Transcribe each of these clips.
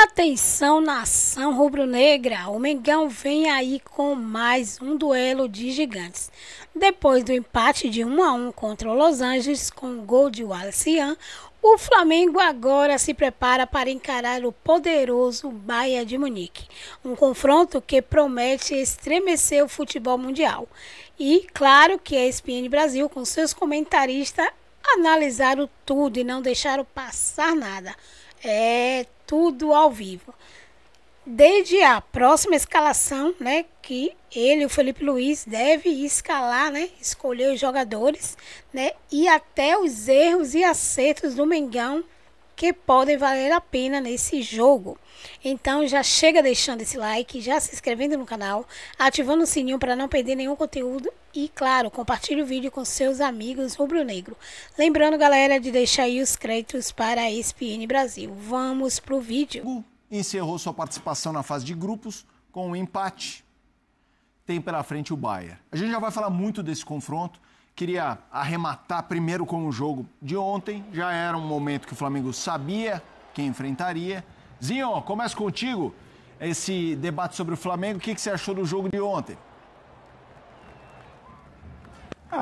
Atenção, nação rubro-negra, o Mengão vem aí com mais um duelo de gigantes. Depois do empate de 1-1 contra o Los Angeles com o gol de Wallace Ian, o Flamengo agora se prepara para encarar o poderoso Bayern de Munique. Um confronto que promete estremecer o futebol mundial. E claro que a ESPN Brasil, com seus comentaristas, analisaram tudo e não deixaram passar nada. É tudo ao vivo. Desde a próxima escalação, né, que ele, o Felipe Luiz, deve escalar, né, escolher os jogadores, né, e até os erros e acertos do Mengão que podem valer a pena nesse jogo. Então já chega deixando esse like, já se inscrevendo no canal, ativando o sininho para não perder nenhum conteúdo e, claro, compartilhe o vídeo com seus amigos rubro-negro. Lembrando, galera, de deixar aí os créditos para a ESPN Brasil. Vamos pro vídeo. Encerrou sua participação na fase de grupos com um empate. Tem pela frente o Bayern. A gente já vai falar muito desse confronto. Queria arrematar primeiro com o jogo de ontem. Já era um momento que o Flamengo sabia quem enfrentaria. Zinho, começo contigo. Esse debate sobre o Flamengo, o que você achou do jogo de ontem?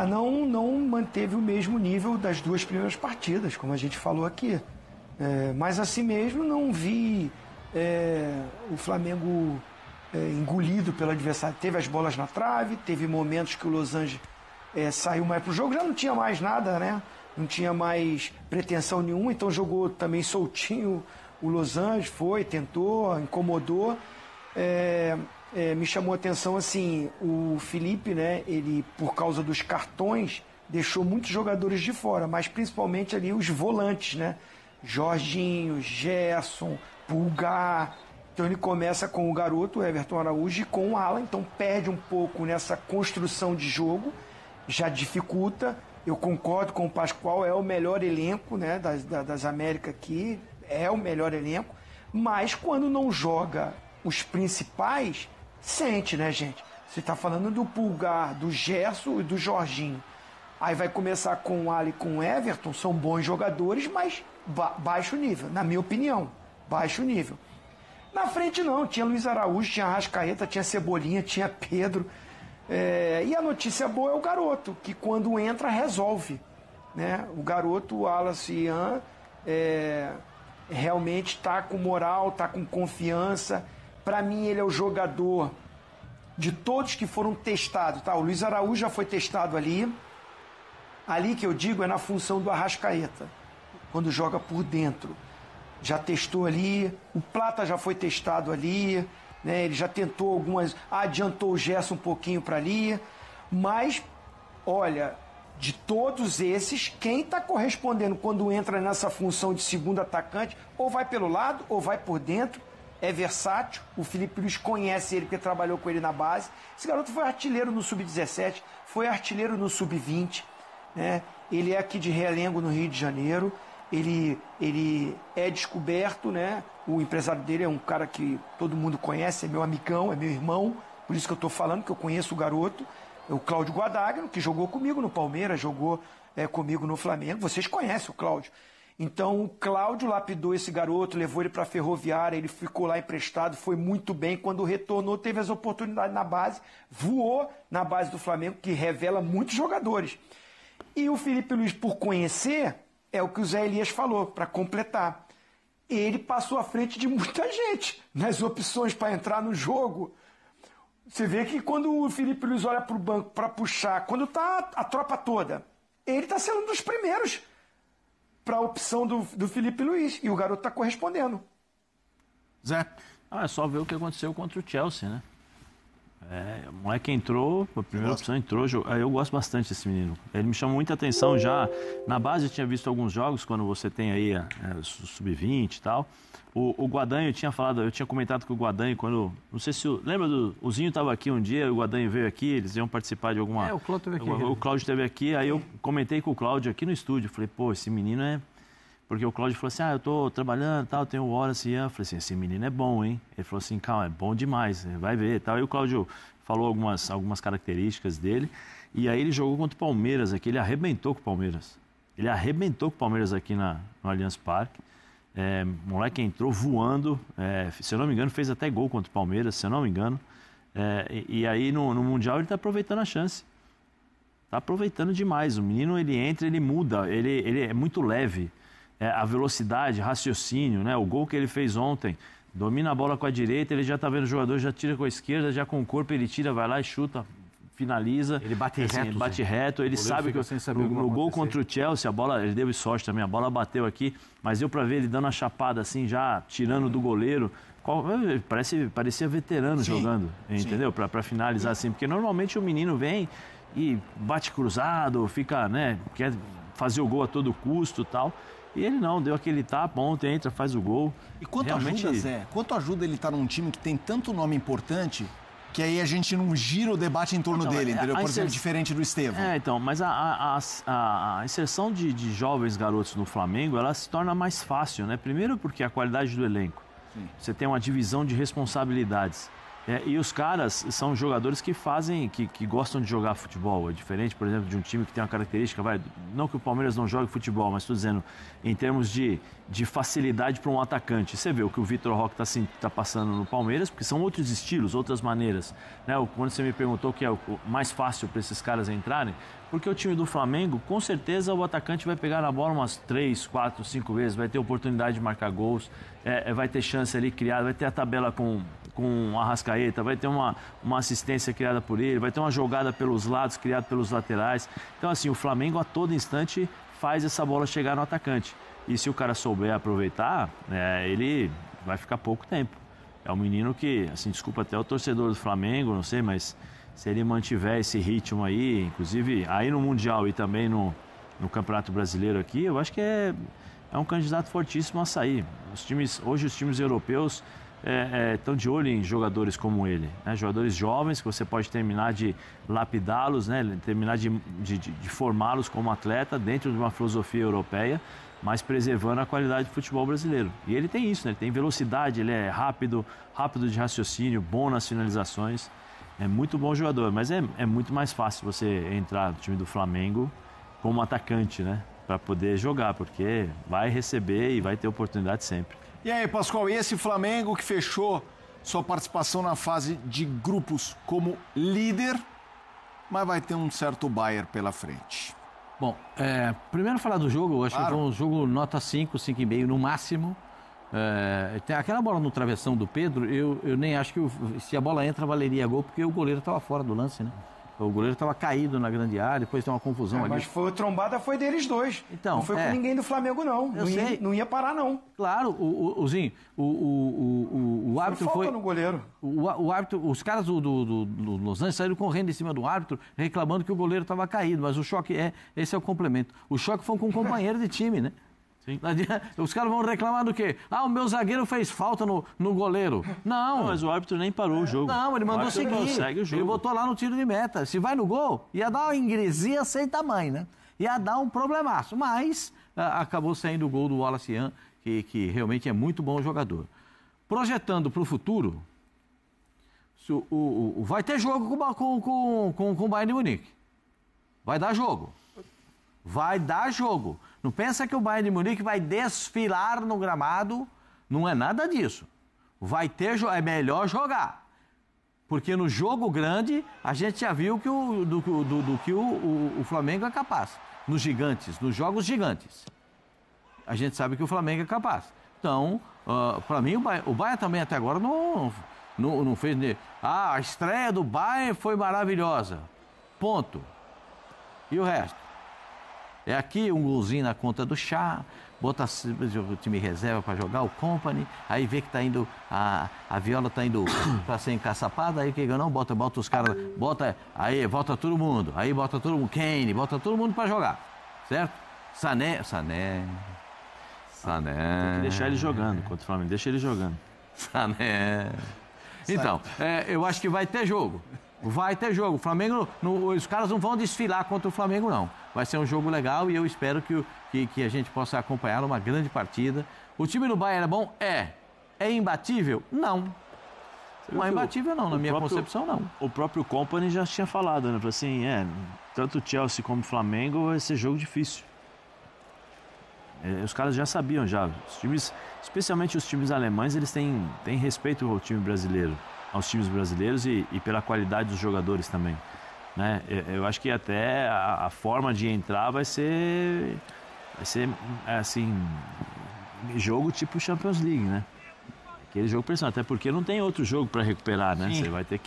Não manteve o mesmo nível das duas primeiras partidas, como a gente falou aqui. Mas assim mesmo não vi o Flamengo engolido pelo adversário. Teve as bolas na trave, teve momentos que o Los Angeles saiu mais pro jogo, já não tinha mais nada, né? Não tinha mais pretensão nenhuma, então jogou também soltinho o Los Angeles, tentou, incomodou. Me chamou a atenção assim, o Felipe, né? Ele, por causa dos cartões, deixou muitos jogadores de fora, mas principalmente ali os volantes, né? Jorginho, Gerson, Pulgar. Então ele começa com o garoto, o Everton Araújo, e com o Alan, então perde um pouco nessa construção de jogo, já dificulta. Eu concordo com o Pascoal, é o melhor elenco, né, das Américas aqui, é o melhor elenco, mas quando não joga os principais, sente, né, gente? Você está falando do Pulgar, do Gerson e do Jorginho. Aí vai começar com o Alan e com o Everton, são bons jogadores, mas baixo nível, na minha opinião, baixo nível. Na frente não, tinha Luiz Araújo, tinha Arrascaeta, tinha Cebolinha, tinha Pedro. E a notícia boa é o garoto, que quando entra resolve, né? O garoto, o Wallace Ian, realmente está com moral, está com confiança. Para mim ele é o jogador de todos que foram testados, tá? O Luiz Araújo já foi testado ali. Ali que eu digo é na função do Arrascaeta, quando joga por dentro. Já testou ali, o Plata já foi testado ali, né? Ele já tentou algumas, adiantou o Gerson um pouquinho para ali, mas, olha, de todos esses, quem está correspondendo quando entra nessa função de segundo atacante, ou vai pelo lado, ou vai por dentro, é versátil, o Felipe Luiz conhece ele, porque trabalhou com ele na base. Esse garoto foi artilheiro no Sub-17, foi artilheiro no Sub-20, né? Ele é aqui de Realengo, no Rio de Janeiro. Ele é descoberto, né? O empresário dele é um cara que todo mundo conhece, é meu amigão, é meu irmão, por isso que eu estou falando, que eu conheço o garoto, é o Cláudio Guadagno, que jogou comigo no Palmeiras, jogou comigo no Flamengo, vocês conhecem o Cláudio. Então o Cláudio lapidou esse garoto, levou ele para a Ferroviária, ele ficou lá emprestado, foi muito bem, quando retornou teve as oportunidades na base, voou na base do Flamengo, que revela muitos jogadores. E o Felipe Luiz, por conhecer, é o que o Zé Elias falou, para completar. Ele passou à frente de muita gente nas opções para entrar no jogo. Você vê que quando o Felipe Luiz olha para o banco para puxar, quando está a tropa toda, ele está sendo um dos primeiros para a opção do Felipe Luiz. E o garoto está correspondendo. Zé? É só ver o que aconteceu contra o Chelsea, né? O moleque entrou, a primeira opção entrou, eu gosto bastante desse menino. Ele me chamou muita atenção já. Na base eu tinha visto alguns jogos, quando você tem aí Sub-20 e tal. O Guadanho, eu tinha comentado com o Guadanho quando. Não sei se. Lembra o Zinho estava aqui um dia, o Guadanho veio aqui, eles iam participar de alguma. O Cláudio esteve aqui. O Cláudio esteve aqui, aí eu comentei com o Cláudio aqui no estúdio. Falei, pô, esse menino é. Porque o Cláudio falou assim, eu tô trabalhando e tal, tenho horas e eu falei assim, esse menino é bom, hein? Ele falou assim, calma, é bom demais, vai ver e tal. E o Cláudio falou algumas características dele. E aí ele jogou contra o Palmeiras aqui, ele arrebentou com o Palmeiras. Ele arrebentou com o Palmeiras aqui no Allianz Parque. Moleque entrou voando, se eu não me engano, fez até gol contra o Palmeiras, se eu não me engano. E aí no Mundial ele está aproveitando a chance. Está aproveitando demais. O menino, ele entra, ele muda, ele é muito leve. A velocidade, raciocínio, né? O gol que ele fez ontem, domina a bola com a direita, ele já está vendo o jogador, já tira com a esquerda, já com o corpo ele tira, vai lá e chuta, finaliza. Ele bate reto. Ele bate reto, ele sabe que no gol contra o Chelsea, a bola, ele deu sorte também, a bola bateu aqui, mas deu para ver ele dando a chapada assim, já tirando do goleiro. Parecia veterano jogando, entendeu? Para finalizar assim, porque normalmente o menino vem e bate cruzado, fica, né, quer fazer o gol a todo custo e tal. E ele não, deu aquele tapa, ontem entra, faz o gol. E quanto ajuda, Zé? Quanto ajuda ele estar num time que tem tanto nome importante que aí a gente não gira o debate em torno dele, entendeu? Por exemplo, diferente do Estevão. Então, mas a inserção de jovens garotos no Flamengo, ela se torna mais fácil, né? Primeiro porque a qualidade do elenco. Sim. Você tem uma divisão de responsabilidades. E os caras são jogadores que gostam de jogar futebol. É diferente, por exemplo, de um time que tem uma característica, não que o Palmeiras não jogue futebol, mas estou dizendo, em termos de facilidade para um atacante. Você vê o que o Vitor Roque está passando no Palmeiras, porque são outros estilos, outras maneiras. Né? Quando você me perguntou o que é o mais fácil para esses caras entrarem, porque o time do Flamengo, com certeza o atacante vai pegar na bola umas 3, 4, 5 vezes, vai ter oportunidade de marcar gols, vai ter chance ali criada, vai ter a tabela com a Arrascaeta, vai ter uma assistência criada por ele, vai ter uma jogada pelos lados, criada pelos laterais. Então, assim, o Flamengo a todo instante faz essa bola chegar no atacante. E se o cara souber aproveitar, ele vai ficar pouco tempo. É um menino que, assim, desculpa até o torcedor do Flamengo, não sei, mas se ele mantiver esse ritmo aí, inclusive aí no Mundial e também no Campeonato Brasileiro aqui, eu acho que é um candidato fortíssimo a sair. Hoje os times europeus estão de olho em jogadores como ele, né? Jogadores jovens que você pode terminar de lapidá-los, né? Terminar de formá-los como atleta dentro de uma filosofia europeia, mas preservando a qualidade do futebol brasileiro. E ele tem isso, né? Ele tem velocidade, ele é rápido de raciocínio, bom nas finalizações. É muito bom jogador, mas é muito mais fácil você entrar no time do Flamengo como atacante, né? Para poder jogar, porque vai receber e vai ter oportunidade sempre. E aí, Pascoal, e esse Flamengo que fechou sua participação na fase de grupos como líder, mas vai ter um certo Bayern pela frente? Bom, primeiro falar do jogo, eu acho que foi um jogo nota 5, 5,5 no máximo. Tem aquela bola no travessão do Pedro, eu nem acho que se a bola entra valeria gol, porque o goleiro estava fora do lance, né? O goleiro estava caído na grande área, depois tem uma confusão ali. Mas a trombada foi deles dois. Então, não foi com ninguém do Flamengo, não. Não ia parar, não. Claro, o árbitro foi... no goleiro. O árbitro, os caras do Los Angeles saíram correndo em cima do árbitro, reclamando que o goleiro estava caído, mas o choque esse é o complemento. O choque foi com um companheiro de time, né? Sim. Os caras vão reclamar do quê? O meu zagueiro fez falta no goleiro. Não, mas o árbitro nem parou o jogo. Não, ele mandou seguir. Segue o jogo. Ele botou lá no tiro de meta. Se vai no gol, ia dar uma ingresia sem tamanho, né? Ia dar um problemaço. Mas acabou saindo o gol do Wallace Ian, que realmente é muito bom jogador. Projetando para o futuro, vai ter jogo com o Bayern de Munique. Vai dar jogo. Vai dar jogo. Não pensa que o Bayern de Munique vai desfilar no gramado. Não é nada disso. Vai ter é melhor jogar. Porque no jogo grande, a gente já viu que o Flamengo é capaz. Nos gigantes, nos jogos gigantes. A gente sabe que o Flamengo é capaz. Então, para mim, o Bayern também até agora não fez... a estreia do Bayern foi maravilhosa. Ponto. E o resto? É aqui um golzinho na conta do Chá, bota o time reserva para jogar, o Company, aí vê que tá indo, a Viola tá indo para ser encaçapada, aí que não, bota os caras, bota todo mundo, aí bota todo mundo, Kane, bota todo mundo para jogar, certo? Sané. Tem que deixar ele jogando contra o Flamengo, deixa ele jogando. Sané. Então, eu acho que vai ter jogo. Vai ter jogo. O Flamengo, os caras não vão desfilar contra o Flamengo, não. Vai ser um jogo legal e eu espero que a gente possa acompanhar uma grande partida. O time do Bayern é bom? É imbatível? Não. Não é imbatível, não. Na minha concepção, não. O próprio Company já tinha falado, né? Falou assim, tanto o Chelsea como o Flamengo vai ser jogo difícil. Os caras já sabiam já. Os times, especialmente os times alemães, eles têm respeito ao time brasileiro, aos times brasileiros e pela qualidade dos jogadores também, né? Eu acho que até a forma de entrar vai ser assim, jogo tipo Champions League, né? Aquele jogo pressionante, até porque não tem outro jogo para recuperar, né? Sim. Você vai ter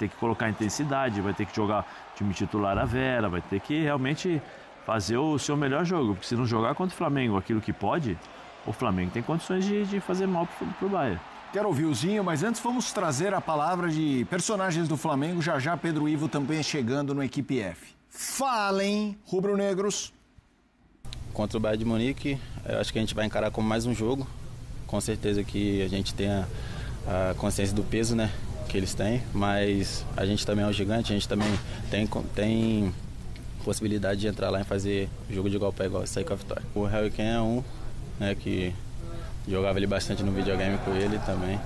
que colocar intensidade, vai ter que jogar time titular à vera, vai ter que realmente fazer o seu melhor jogo, porque se não jogar contra o Flamengo aquilo que pode, o Flamengo tem condições de fazer mal pro Bayern. Quero ouvir o Zinho, mas antes vamos trazer a palavra de personagens do Flamengo. Já Pedro Ivo também chegando no Equipe F. Falem, rubro-negros. Contra o Bayern de Munique, eu acho que a gente vai encarar como mais um jogo. Com certeza que a gente tem a consciência do peso, né, que eles têm, mas a gente também é um gigante, a gente também tem possibilidade de entrar lá e fazer jogo de igual para igual e sair com a vitória. O Harry Kane é um, né, que jogava ali bastante no videogame com ele também,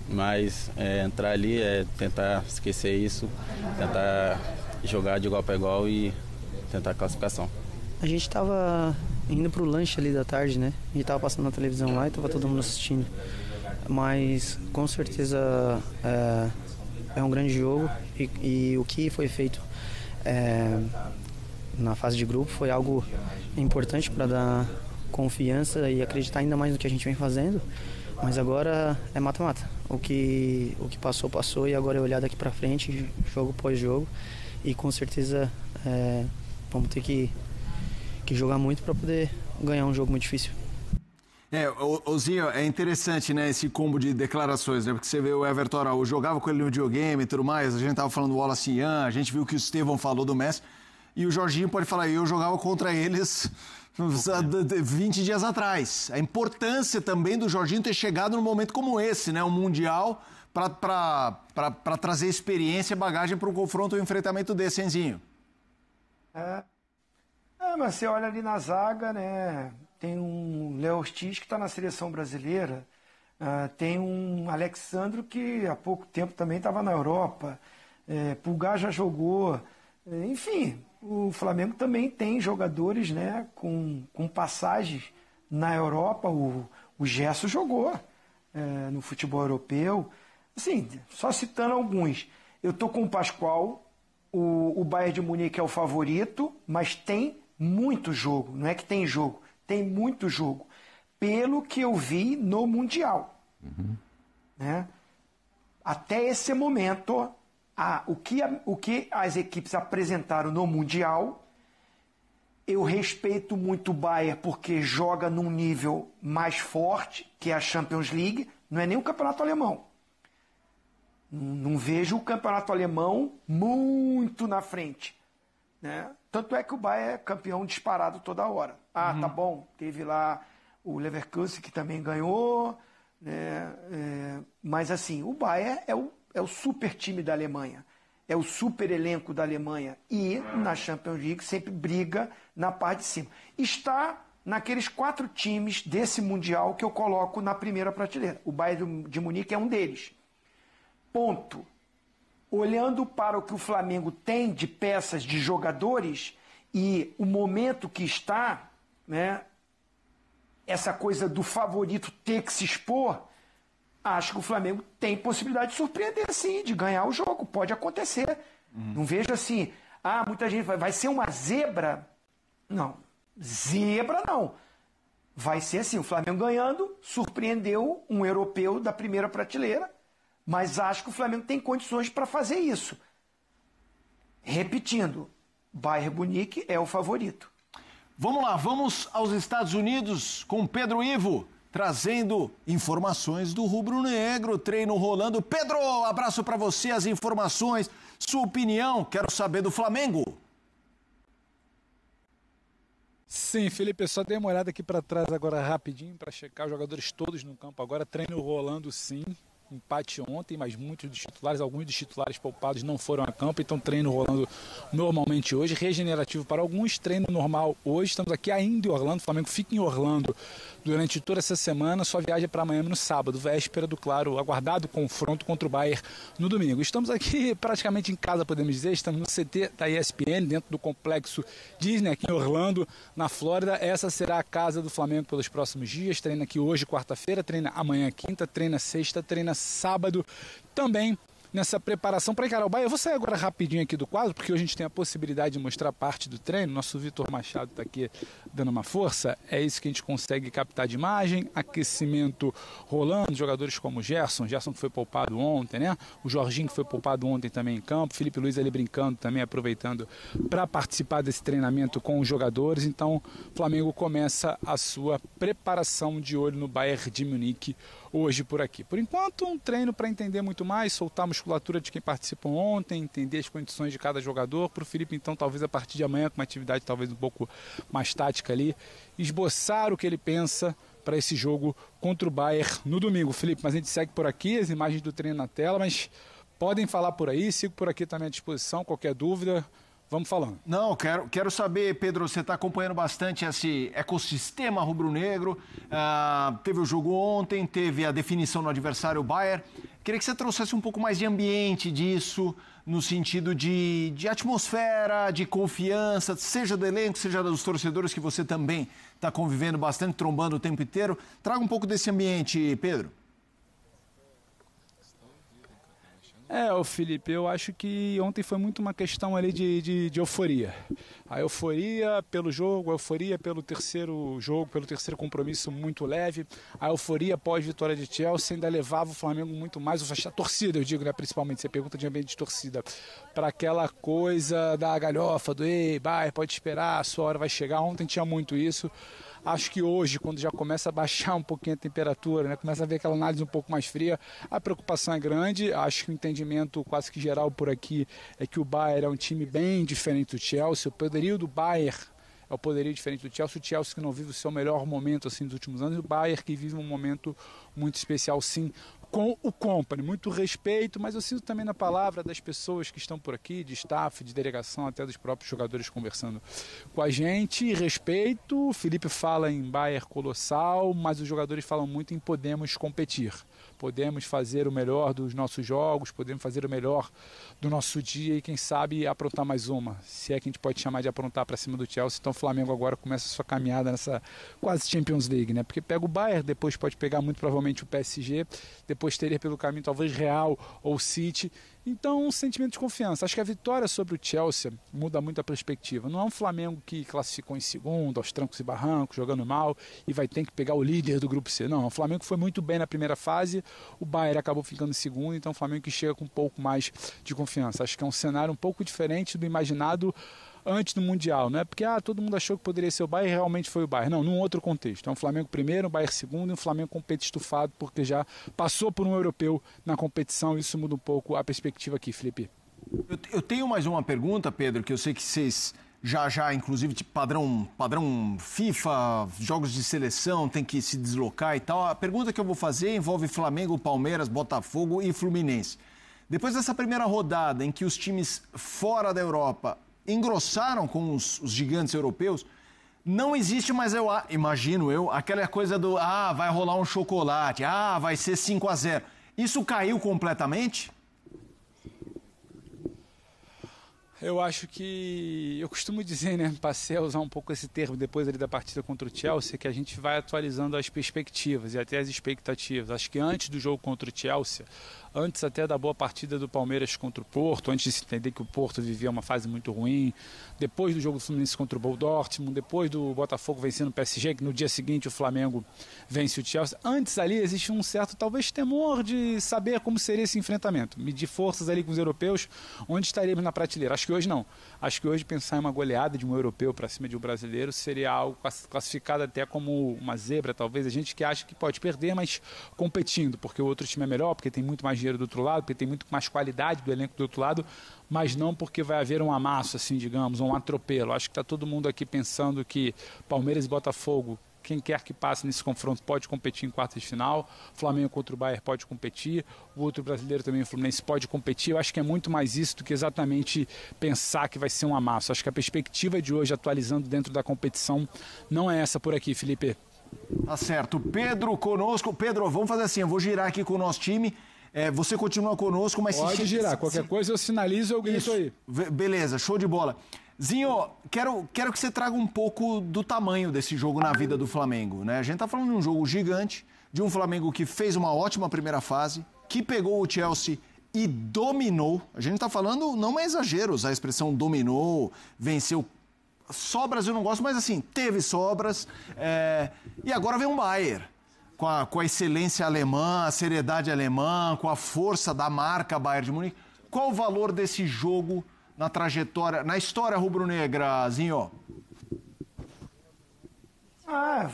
mas entrar ali é tentar esquecer isso, tentar jogar de igual para igual e tentar a classificação. A gente estava indo pro lanche ali da tarde, né? A gente tava passando na televisão lá e tava todo mundo assistindo. Mas com certeza é um grande jogo e o que foi feito na fase de grupo foi algo importante para dar confiança e acreditar ainda mais no que a gente vem fazendo. Mas agora é mata-mata. O que passou e agora é olhar daqui para frente, jogo após jogo. E com certeza vamos ter que jogar muito para poder ganhar um jogo muito difícil. Zinho, é interessante, né, esse combo de declarações, né, porque você vê o Everton Araújo, jogava com ele no videogame e tudo mais, a gente tava falando do Wallace Ian, a gente viu que o Estevão falou do Messi, e o Jorginho pode falar, eu jogava contra eles 20 dias atrás. A importância também do Jorginho ter chegado num momento como esse, né, um Mundial, para trazer experiência e bagagem para um confronto, um enfrentamento desse, hein, Zinho? Mas você olha ali na zaga, né? Tem um Léo Ortiz que está na seleção brasileira, tem um Alexandro que há pouco tempo também estava na Europa, Pulgar já jogou, enfim, o Flamengo também tem jogadores, né, com passagens na Europa, o Gerson jogou no futebol europeu, assim, só citando alguns. Eu estou com o Pascoal, o Bayern de Munique é o favorito, mas tem muito jogo, não é que tem jogo, tem muito jogo, pelo que eu vi no Mundial. Né? Até esse momento, o que as equipes apresentaram no Mundial, eu respeito muito o Bayern porque joga num nível mais forte, que é a Champions League, não é nem o campeonato alemão. Não vejo o campeonato alemão muito na frente. Né? Tanto é que o Bayern é campeão disparado toda hora. Tá bom, teve lá o Leverkusen que também ganhou, né? Mas assim, o Bayern é o super time da Alemanha, é o super elenco da Alemanha e na Champions League sempre briga na parte de cima. Está naqueles 4 times desse Mundial que eu coloco na primeira prateleira. O Bayern de Munique é um deles. Ponto. Olhando para o que o Flamengo tem de peças de jogadores e o momento que está, né, essa coisa do favorito ter que se expor, acho que o Flamengo tem possibilidade de surpreender sim, de ganhar o jogo, pode acontecer. Não vejo assim, muita gente vai ser uma zebra. Não, zebra não. Vai ser assim, o Flamengo ganhando, surpreendeu um europeu da primeira prateleira, mas acho que o Flamengo tem condições para fazer isso. Repetindo, Bayern Munique é o favorito. Vamos lá, vamos aos Estados Unidos com Pedro Ivo, trazendo informações do rubro-negro, treino rolando. Pedro, abraço para você, as informações, sua opinião, quero saber do Flamengo. Sim, Felipe, eu só dei uma olhada aqui para trás agora rapidinho para checar os jogadores todos no campo agora, treino rolando sim. Empate ontem, mas muitos dos titulares, alguns dos titulares poupados não foram a campo, então treino rolando normalmente hoje, regenerativo para alguns, treino normal hoje, estamos aqui ainda em Orlando, o Flamengo fica em Orlando durante toda essa semana, só viaja para Miami no sábado, véspera do, claro, aguardado confronto contra o Bayern no domingo. Estamos aqui praticamente em casa, podemos dizer, estamos no CT da ESPN, dentro do complexo Disney, aqui em Orlando, na Flórida. Essa será a casa do Flamengo pelos próximos dias. Treina aqui hoje, quarta-feira, treina amanhã, quinta, treina sexta, treina sábado também. Nessa preparação para encarar o Bayern. Eu vou sair agora rapidinho aqui do quadro, porque hoje a gente tem a possibilidade de mostrar parte do treino. Nosso Vitor Machado está aqui dando uma força. É isso que a gente consegue captar de imagem. Aquecimento rolando. Jogadores como o Gerson que foi poupado ontem, né? O Jorginho, que foi poupado ontem também em campo. Felipe Luiz ali brincando também, aproveitando para participar desse treinamento com os jogadores. Então, o Flamengo começa a sua preparação de olho no Bayern de Munique hoje por aqui. Por enquanto, um treino para entender muito mais, soltar a musculatura de quem participou ontem, entender as condições de cada jogador. Para o Felipe, então, talvez a partir de amanhã, com uma atividade talvez um pouco mais tática ali, esboçar o que ele pensa para esse jogo contra o Bayern no domingo. Felipe, mas a gente segue por aqui, as imagens do treino na tela, mas podem falar por aí, sigo por aqui também à disposição, qualquer dúvida. Vamos falando. Não, quero saber, Pedro, você está acompanhando bastante esse ecossistema rubro-negro. Teve o jogo ontem, teve a definição no adversário Bayern. Queria que você trouxesse um pouco mais de ambiente disso, no sentido de atmosfera, de confiança, seja do elenco, seja dos torcedores que você também está convivendo bastante, trombando o tempo inteiro. Traga um pouco desse ambiente, Pedro. Felipe, eu acho que ontem foi muito uma questão ali de euforia. A euforia pelo jogo, a euforia pelo terceiro jogo, pelo terceiro compromisso muito leve. A euforia pós-vitória de Chelsea ainda levava o Flamengo muito mais, a torcida, eu digo, né, principalmente, você pergunta de ambiente de torcida, para aquela coisa da galhofa, do ei, pode esperar, a sua hora vai chegar. Ontem tinha muito isso. Acho que hoje, quando já começa a baixar um pouquinho a temperatura, né, começa a ver aquela análise um pouco mais fria, a preocupação é grande. Acho que o entendimento quase que geral por aqui é que o Bayern é um time bem diferente do Chelsea. O poderio do Bayern é o poderio diferente do Chelsea. O Chelsea que não vive o seu melhor momento assim, dos últimos anos, e o Bayern que vive um momento muito especial, sim, com o Company. Muito respeito, mas eu sinto também na palavra das pessoas que estão por aqui, de staff, de delegação, até dos próprios jogadores conversando com a gente. Respeito, o Felipe fala em Bayern colossal, mas os jogadores falam muito em podemos competir. Podemos fazer o melhor dos nossos jogos, podemos fazer o melhor do nosso dia e, quem sabe, aprontar mais uma. Se é que a gente pode chamar de aprontar para cima do Chelsea. Então o Flamengo agora começa a sua caminhada nessa quase Champions League, né? Porque pega o Bayern, depois pode pegar muito provavelmente o PSG, depois teria pelo caminho talvez Real ou City. Então, um sentimento de confiança. Acho que a vitória sobre o Chelsea muda muito a perspectiva. Não é um Flamengo que classificou em segundo, aos trancos e barrancos, jogando mal, e vai ter que pegar o líder do grupo C. Não, o Flamengo foi muito bem na primeira fase, o Bayern acabou ficando em segundo, então o Flamengo que chega com um pouco mais de confiança. Acho que é um cenário um pouco diferente do imaginado antes do Mundial, não é porque todo mundo achou que poderia ser o Bayern, realmente foi o Bayern. Não, num outro contexto. É um Flamengo primeiro, um Bayern segundo, e um Flamengo compete estufado, porque já passou por um europeu na competição. Isso muda um pouco a perspectiva aqui, Felipe. Eu tenho mais uma pergunta, Pedro, que eu sei que vocês já inclusive, tipo, padrão FIFA, jogos de seleção, tem que se deslocar e tal. A pergunta que eu vou fazer envolve Flamengo, Palmeiras, Botafogo e Fluminense. Depois dessa primeira rodada, em que os times fora da Europa engrossaram com os gigantes europeus, não existe mais, imagino aquela coisa do vai rolar um chocolate, vai ser 5-0. Isso caiu completamente? Eu acho que, eu costumo dizer, né, passei a usar um pouco esse termo depois ali da partida contra o Chelsea, que a gente vai atualizando as perspectivas e até as expectativas. Acho que antes do jogo contra o Chelsea, antes até da boa partida do Palmeiras contra o Porto, antes de se entender que o Porto vivia uma fase muito ruim, depois do jogo do Fluminense contra o Dortmund, depois do Botafogo vencendo o PSG, que no dia seguinte o Flamengo vence o Chelsea, antes ali existe um certo, talvez, temor de saber como seria esse enfrentamento, medir forças ali com os europeus, onde estaríamos na prateleira. Acho que hoje não. Acho que hoje pensar em uma goleada de um europeu para cima de um brasileiro seria algo classificado até como uma zebra, talvez. A gente que acha que pode perder, mas competindo, porque o outro time é melhor, porque tem muito mais dinheiro do outro lado, porque tem muito mais qualidade do elenco do outro lado, mas não porque vai haver um amasso, assim, digamos, um atropelo. Acho que está todo mundo aqui pensando que Palmeiras e Botafogo, quem quer que passe nesse confronto pode competir em quartas de final, Flamengo contra o Bayern pode competir, o outro brasileiro também, o Fluminense, pode competir. Eu acho que é muito mais isso do que exatamente pensar que vai ser um amasso. Acho que a perspectiva de hoje, atualizando dentro da competição, não é essa por aqui, Felipe. Tá certo. Pedro conosco. Pedro, vamos fazer assim, eu vou girar aqui com o nosso time. Você continua conosco, mas... Pode girar. Qualquer coisa eu sinalizo, eu grito aí. Beleza, show de bola. Zinho, quero que você traga um pouco do tamanho desse jogo na vida do Flamengo, né? A gente tá falando de um jogo gigante, de um Flamengo que fez uma ótima primeira fase, que pegou o Chelsea e dominou. A gente tá falando, não é exagero usar a expressão dominou, venceu. Sobras eu não gosto, mas assim, teve sobras. E agora vem um Bayern, com a excelência alemã, a seriedade alemã, com a força da marca Bayern de Munique. Qual o valor desse jogo na trajetória, na história rubro-negra, Zinho?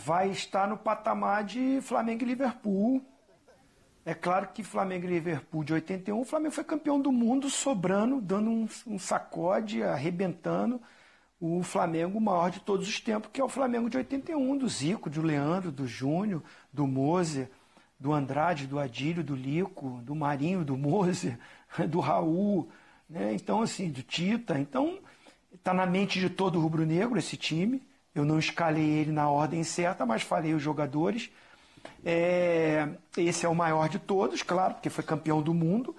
Vai estar no patamar de Flamengo e Liverpool. É claro que Flamengo e Liverpool de 81, o Flamengo foi campeão do mundo, sobrando, dando um sacode, arrebentando o Flamengo o maior de todos os tempos, que é o Flamengo de 81, do Zico, do Leandro, do Júnior, do Moser, do Andrade, do Adílio, do Lico, do Marinho, do Moser, do Raul, né? Então, assim, do Tita. Então, está na mente de todo rubro-negro esse time. Eu não escalei ele na ordem certa, mas falei os jogadores. Esse é o maior de todos, claro, porque foi campeão do mundo.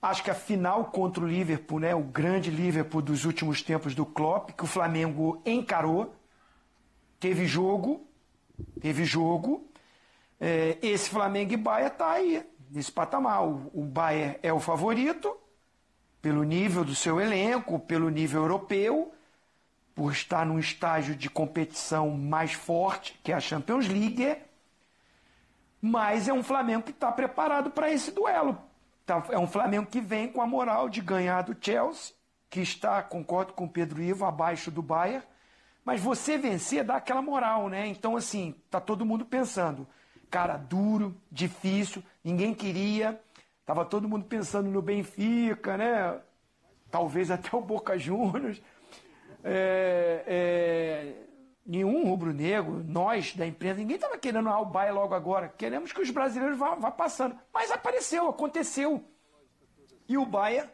Acho que a final contra o Liverpool, né, o grande Liverpool dos últimos tempos do Klopp, que o Flamengo encarou, teve jogo. Esse Flamengo e Bayern está aí, nesse patamar. O Bayern é o favorito, pelo nível do seu elenco, pelo nível europeu, por estar num estágio de competição mais forte, que é a Champions League, mas é um Flamengo que está preparado para esse duelo. É um Flamengo que vem com a moral de ganhar do Chelsea, que está, concordo com o Pedro Ivo, abaixo do Bayern, mas você vencer dá aquela moral, né? Então, assim, tá todo mundo pensando, cara, duro, difícil, ninguém queria, tava todo mundo pensando no Benfica, né? Talvez até o Boca Juniors. Nenhum rubro-negro, nós da imprensa, ninguém estava querendo o Bayern logo agora. Queremos que os brasileiros vá passando. Mas aconteceu. E o Bayern,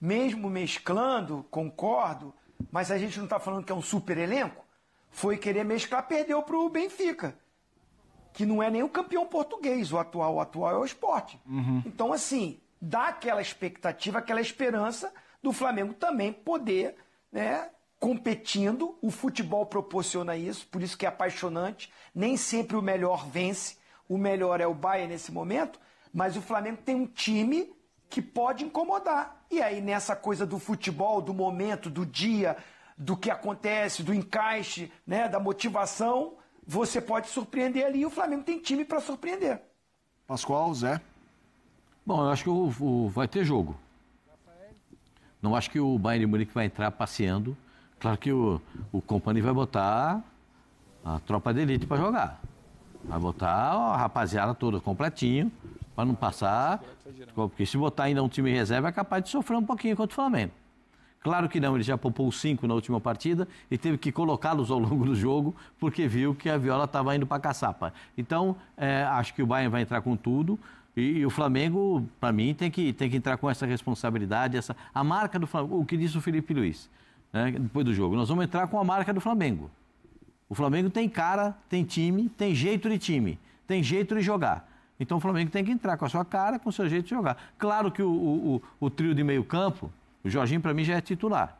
mesmo mesclando, concordo, mas a gente não está falando que é um super elenco, foi querer mesclar, perdeu para o Benfica, que não é nem o campeão português, o atual é o Sport. Então, assim, dá aquela expectativa, aquela esperança do Flamengo também poder, né, competindo, o futebol proporciona isso, por isso que é apaixonante, nem sempre o melhor vence, o melhor é o Bayern nesse momento, mas o Flamengo tem um time que pode incomodar, e aí nessa coisa do futebol, do momento, do dia, do que acontece, do encaixe, né, da motivação, você pode surpreender ali, e o Flamengo tem time para surpreender. Pascoal, Zé? Bom, eu acho que vai ter jogo. Não acho que o Bayern de Munique vai entrar passeando. Claro que o Kompany vai botar a tropa de elite para jogar. Vai botar a rapaziada toda completinho, para não passar. Porque se botar ainda um time reserva, é capaz de sofrer um pouquinho contra o Flamengo. Claro que não, ele já poupou 5 na última partida e teve que colocá-los ao longo do jogo, porque viu que a Viola estava indo para a caçapa. Então, acho que o Bayern vai entrar com tudo. E o Flamengo, para mim, tem que entrar com essa responsabilidade, a marca do Flamengo, o que disse o Felipe Luiz, né, depois do jogo. Nós vamos entrar com a marca do Flamengo. O Flamengo tem cara, tem time, tem jeito de time, tem jeito de jogar. Então o Flamengo tem que entrar com a sua cara, com o seu jeito de jogar. Claro que o trio de meio campo, o Jorginho para mim já é titular,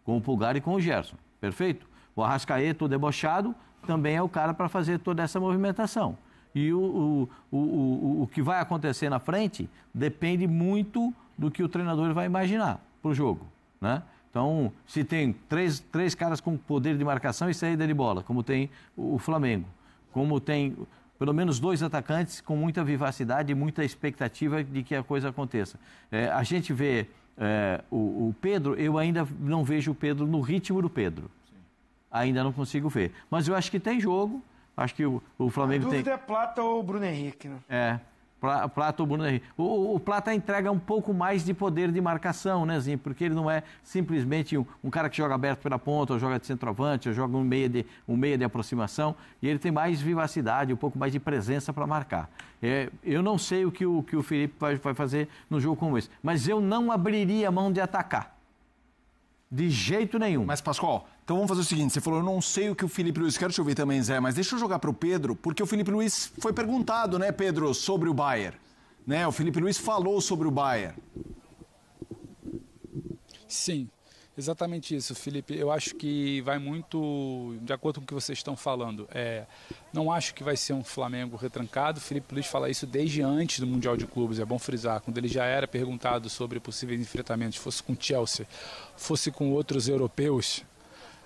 com o Pulgar e com o Gerson, perfeito? O Arrascaeta, o debochado, também é o cara para fazer toda essa movimentação. E o que vai acontecer na frente depende muito do que o treinador vai imaginar para o jogo, né? Então, se tem três caras com poder de marcação e saída de bola, como tem o Flamengo, como tem pelo menos 2 atacantes com muita vivacidade e muita expectativa de que a coisa aconteça. A gente vê o Pedro, eu ainda não vejo o Pedro no ritmo do Pedro. Sim. Ainda não consigo ver. Mas eu acho que tem jogo. Acho que o Flamengo tem... A dúvida é Plata ou Bruno Henrique, né? Plata ou Bruno Henrique. O Plata entrega um pouco mais de poder de marcação, né, Zinho? Porque ele não é simplesmente um cara que joga aberto pela ponta, ou joga de centroavante, ou joga um meia de aproximação. E ele tem mais vivacidade, um pouco mais de presença para marcar. Eu não sei o que o Felipe vai fazer num jogo como esse. Mas eu não abriria a mão de atacar. De jeito nenhum. Mas, Pascoal, Então vamos fazer o seguinte, você falou, eu não sei o que o Filipe Luís, quero te ouvir também, Zé, mas deixa eu jogar para o Pedro, porque o Filipe Luís foi perguntado, né, Pedro, sobre o Bayern. Né? O Filipe Luís falou sobre o Bayern. Sim, exatamente isso, Felipe. Eu acho que vai muito de acordo com o que vocês estão falando. Não acho que vai ser um Flamengo retrancado. O Filipe Luís fala isso desde antes do Mundial de Clubes, é bom frisar. Quando ele já era perguntado sobre possíveis enfrentamentos, fosse com o Chelsea, fosse com outros europeus,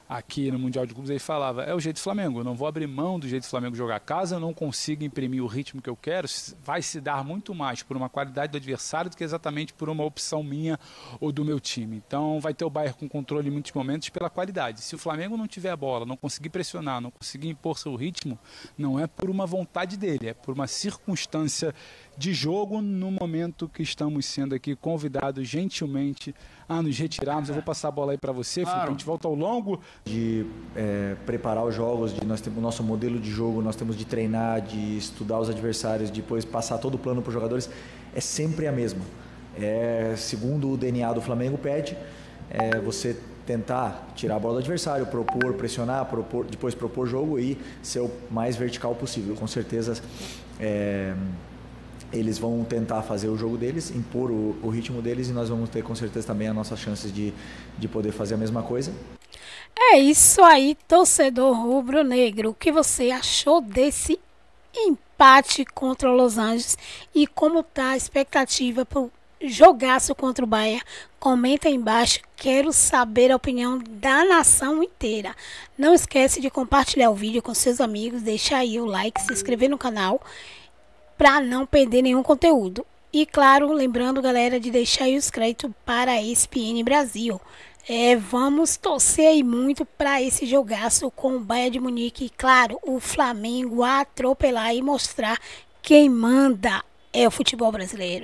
aqui no Mundial de Clubes, ele falava, é o jeito do Flamengo, eu não vou abrir mão do jeito do Flamengo jogar. Caso eu não consiga imprimir o ritmo que eu quero, vai se dar muito mais por uma qualidade do adversário do que exatamente por uma opção minha ou do meu time. Então vai ter o Bayern com controle em muitos momentos pela qualidade. Se o Flamengo não tiver a bola, não conseguir pressionar, não conseguir impor seu ritmo, não é por uma vontade dele, é por uma circunstância de jogo no momento que estamos sendo aqui convidados gentilmente a nos retirarmos. Eu vou passar a bola aí para você, Felipe. A gente volta ao longo de preparar os jogos, nós temos o nosso modelo de jogo, nós temos de treinar, de estudar os adversários, depois passar todo o plano para os jogadores, é sempre a mesma. Segundo o DNA do Flamengo pede, você tentar tirar a bola do adversário, propor, pressionar, depois propor jogo e ser o mais vertical possível. Com certeza eles vão tentar fazer o jogo deles, impor o ritmo deles, e nós vamos ter com certeza também as nossas chances de poder fazer a mesma coisa. É isso aí, torcedor rubro-negro. O que você achou desse empate contra o Los Angeles e como tá a expectativa para o jogaço contra o Bayern? Comenta aí embaixo, quero saber a opinião da nação inteira. Não esquece de compartilhar o vídeo com seus amigos, deixar aí o like, se inscrever no canal para não perder nenhum conteúdo. E claro, lembrando, galera, de deixar aí os créditos para a ESPN Brasil. Vamos torcer aí muito para esse jogaço com o Bayern de Munique. E claro, o Flamengo atropelar e mostrar quem manda é o futebol brasileiro.